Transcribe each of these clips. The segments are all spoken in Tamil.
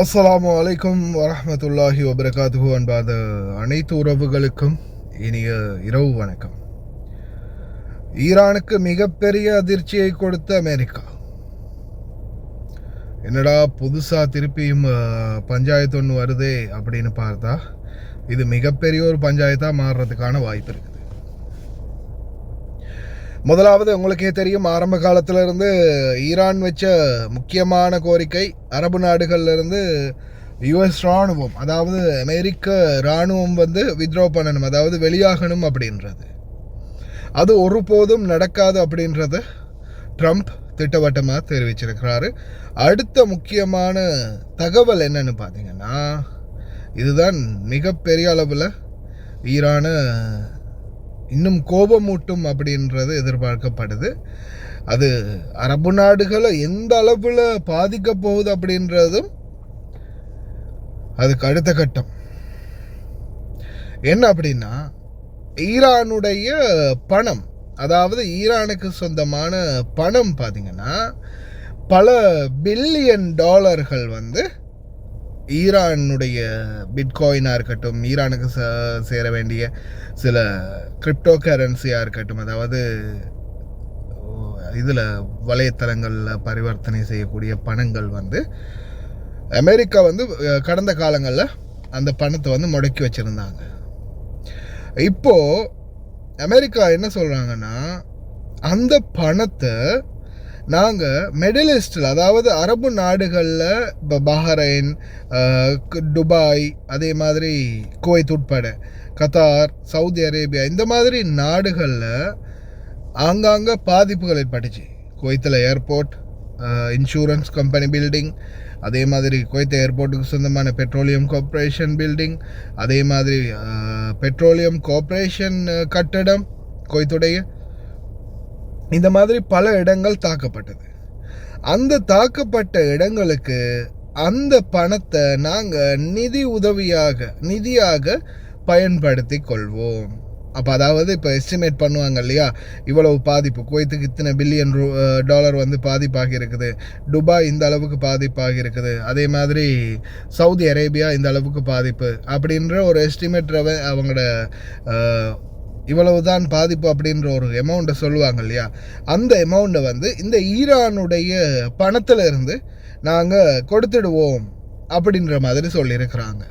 அஸ்ஸலாமு அலைக்கும் வரஹ்மத்துல்லாஹி வபரகாத்துஹு. அன்பாத அனைத்து உறவுகளுக்கும் இனிய இரவு வணக்கம். ஈரானுக்கு மிகப்பெரிய அதிர்ச்சியை கொடுத்த அமெரிக்கா. என்னடா புதுசாக திருப்பியும் பஞ்சாயத்து ஒன்று வருதே அப்படின்னு பார்த்தா இது மிகப்பெரிய ஒரு பஞ்சாயத்தாக மாறுறதுக்கான வாய்ப்பு இருக்குது. முதலாவது உங்களுக்கே தெரியும், ஆரம்ப காலத்திலிருந்து ஈரான் வச்ச முக்கியமான கோரிக்கை அரபு நாடுகள்லேருந்து யுஎஸ் இராணுவம், அதாவது அமெரிக்க இராணுவம் வித்ட்ரா பண்ணணும், அதாவது வெளியாகணும் அப்படின்றது. அது ஒருபோதும் நடக்காது அப்படின்றத ட்ரம்ப் திட்டவட்டமாக தெரிவிச்சிருக்கிறாரு. அடுத்த முக்கியமான தகவல் என்னன்னு பார்த்தீங்கன்னா, இதுதான் மிகப்பெரிய அளவில் ஈரானை இன்னும் கோபமூட்டும் அப்படின்றது எதிர்பார்க்கப்படுது. அது அரபு நாடுகளை எந்த அளவில் பாதிக்க போகுது அப்படின்றதும் அதுக்கு அடுத்த கட்டம். என்ன அப்படின்னா, ஈரானுடைய பணம், அதாவது ஈரானுக்கு சொந்தமான பணம் பார்த்தீங்கன்னா பல பில்லியன் டாலர்கள் ஈரானுடைய பிட்காயினாக இருக்கட்டும், ஈரானுக்கு சேர வேண்டிய சில கிரிப்டோ கரன்சியாக இருக்கட்டும், அதாவது இதில் வலைத்தளங்களில் பரிவர்த்தனை செய்யக்கூடிய பணங்கள் அமெரிக்கா கடந்த காலங்களில் அந்த பணத்தை முடக்கி வச்சுருந்தாங்க. இப்போது அமெரிக்கா என்ன சொல்கிறாங்கன்னா, அந்த பணத்தை நாங்கள் மிடில் ஈஸ்டில், அதாவது அரபு நாடுகளில், இப்போ பஹ்ரைன், துபாய், அதே மாதிரி குவைத் உட்பட கத்தார், சவுதி அரேபியா, இந்த மாதிரி நாடுகளில் ஆங்காங்கே பாதிப்புகள் ஏற்பட்டுச்சு. குவைத்தில் ஏர்போர்ட், இன்சூரன்ஸ் கம்பெனி பில்டிங், அதே மாதிரி குவைத் ஏர்போர்ட்டுக்கு சொந்தமான பெட்ரோலியம் கார்ப்பரேஷன் பில்டிங், அதே மாதிரி பெட்ரோலியம் கார்ப்பரேஷன் கட்டடம் குவைத்துடைய, இந்த மாதிரி பல இடங்கள் தாக்கப்பட்டது. அந்த தாக்கப்பட்ட இடங்களுக்கு அந்த பணத்தை நாங்கள் நிதியாக பயன்படுத்தி கொள்வோம். அப்போ அதாவது இப்போ எஸ்டிமேட் பண்ணுவாங்க இல்லையா, இவ்வளவு பாதிப்பு, குவைத்துக்கு இத்தனை பில்லியன் டாலர் பாதிப்பாகி இருக்குது, துபாய் இந்த அளவுக்கு பாதிப்பாகி இருக்குது, அதே மாதிரி சவுதி அரேபியா இந்த அளவுக்கு பாதிப்பு அப்படின்ற ஒரு எஸ்டிமேட் அவங்களோட இவ்வளவுதான் பாதிப்பு அப்படின்ற ஒரு அமௌண்ட்டை சொல்லுவாங்க இல்லையா, அந்த அமௌண்ட்டை இந்த ஈரானுடைய பணத்தில் இருந்து நாங்கள் கொடுத்துடுவோம் அப்படின்ற மாதிரி சொல்லியிருக்கிறாங்க.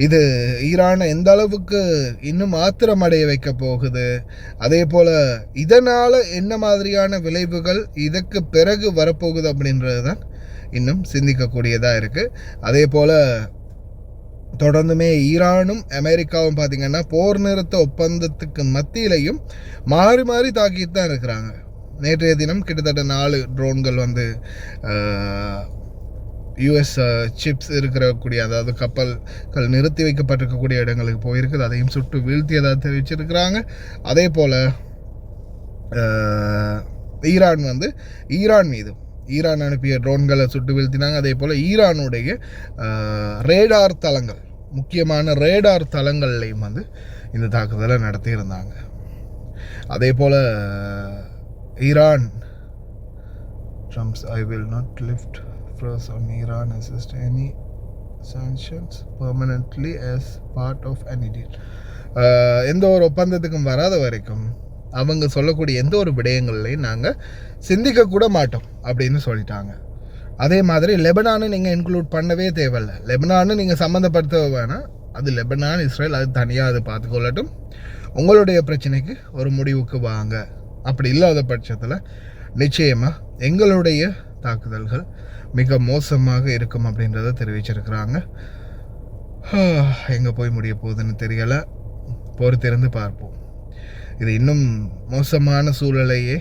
இது ஈரானை எந்த அளவுக்கு இன்னும் ஆத்திரமடைய வைக்க போகுது, அதே போல் இதனால் என்ன மாதிரியான விளைவுகள் இதற்கு பிறகு வரப்போகுது அப்படின்றது தான் இன்னும் சிந்திக்கக்கூடியதாக இருக்குது. அதே போல் தொடர்ந்துமே ஈரானும் அமெரிக்காவும் பார்த்திங்கன்னா போர் நிறுத்த ஒப்பந்தத்துக்கு மத்தியிலையும் மாறி மாறி தாக்கிட்டு தான் இருக்கிறாங்க. நேற்றைய தினம் கிட்டத்தட்ட 4 ட்ரோன்கள் யூஎஸ் சிப்ஸ் இருக்கக்கூடிய, அதாவது கப்பல்கள் நிறுத்தி வைக்கப்பட்டிருக்கக்கூடிய இடங்களுக்கு போயிருக்குது, அதையும் சுட்டு வீழ்த்தியதாக தெரிவிச்சிருக்கிறாங்க. அதே போல் ஈரான் அனுப்பிய ட்ரோன்களை சுட்டு வீழ்த்தினாங்க. அதே போல் ஈரானுடைய ரேடார் தளங்கள், முக்கியமான ரேடார் தளங்கள்லையும் இந்த தாக்குதலை நடத்தியிருந்தாங்க. அதே போல் Iran Trump's I will not lift pressure on Iran assist any sanctions permanently as part of any deal. எந்த ஒரு ஒப்பந்தத்துக்கும் வராத வரைக்கும் அவங்க சொல்லக்கூடிய எந்த ஒரு விடயங்கள்லையும் நாங்கள் சிந்திக்கக்கூட மாட்டோம் அப்படின்னு சொல்லிட்டாங்க. அதே மாதிரி லெபனானு நீங்கள் இன்க்ளூட் பண்ணவே தேவையில்லை, லெபனானு நீங்கள் சம்மந்தப்படுத்த வேணாம், அது லெபனான் இஸ்ரேல் அது தனியாக அது பார்த்துக்கொள்ளட்டும், உங்களுடைய பிரச்சனைக்கு ஒரு முடிவுக்கு வாங்க. அப்படி இல்லாத பட்சத்தில் நிச்சயமாக எங்களுடைய தாக்குதல்கள் மிக மோசமாக இருக்கும் அப்படின்றத தெரிவிச்சிருக்கிறாங்க. எங்கே போய் முடிய போகுதுன்னு தெரியலை, பொறுத்திருந்து பார்ப்போம். இது இன்னும் மோசமான சூழலையே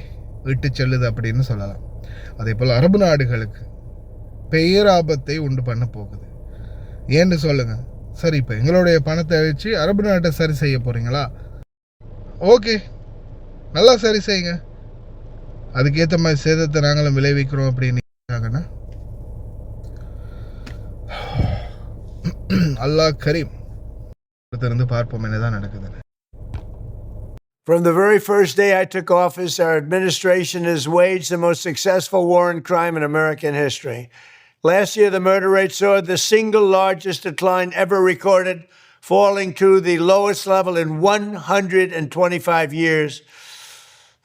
விட்டு செல்லுது அப்படின்னு சொல்லலாம். அதே போல் அரபு நாடுகளுக்கு பேராபத்தை உண்டு பண்ண போகுது. ஏன்னு சொல்லுங்கள். சரி, இப்போ எங்களுடைய பணத்தை வச்சு அரபு நாட்டை சரி செய்ய போகிறீங்களா? ஓகே, நல்லா சரி செய்யுங்க, அதுக்கேற்ற மாதிரி சேதத்தை நாங்களும் விளைவிக்கிறோம் அப்படின்னு அல்லாஹ் கரீம். இருந்து பார்ப்போம் என்னதான் நடக்குதுன்னு. From the very first day I took office, our administration has waged the most successful war on crime in American history. Last year, the murder rate saw the single largest decline ever recorded, falling to the lowest level in 125 years.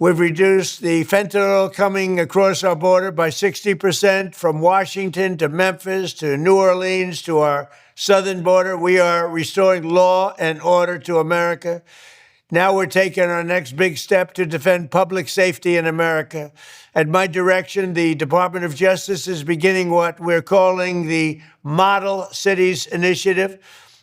We've reduced the fentanyl coming across our border by 60%, from Washington to Memphis to New Orleans to our southern border. We are restoring law and order to America. Now we're taking our next big step to defend public safety in America. At my direction, the Department of Justice is beginning what we're calling the Model Cities Initiative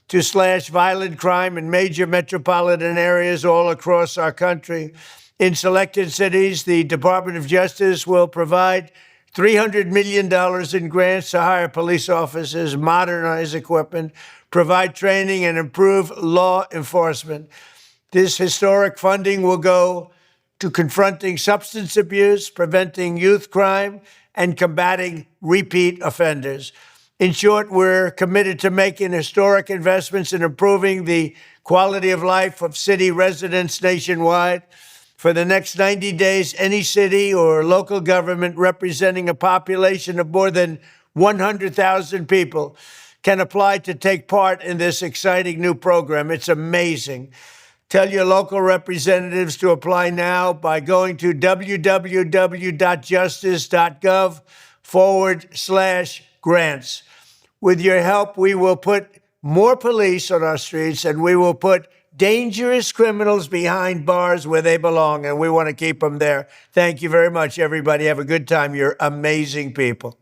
to slash violent crime in major metropolitan areas all across our country. In selected cities, the Department of Justice will provide $300 million in grants to hire police officers, modernize equipment, provide training, and improve law enforcement. This historic funding will go to confronting substance abuse, preventing youth crime, and combating repeat offenders. In short, we're committed to making historic investments in improving the quality of life of city residents nationwide. For the next 90 days, any city or local government representing a population of more than 100,000 people can apply to take part in this exciting new program. It's amazing. Tell your local representatives to apply now by going to www.justice.gov/grants. With your help, we will put more police on our streets, and we will put dangerous criminals behind bars where they belong, and we want to keep them there. Thank you very much, everybody. Have a good time. You're amazing people.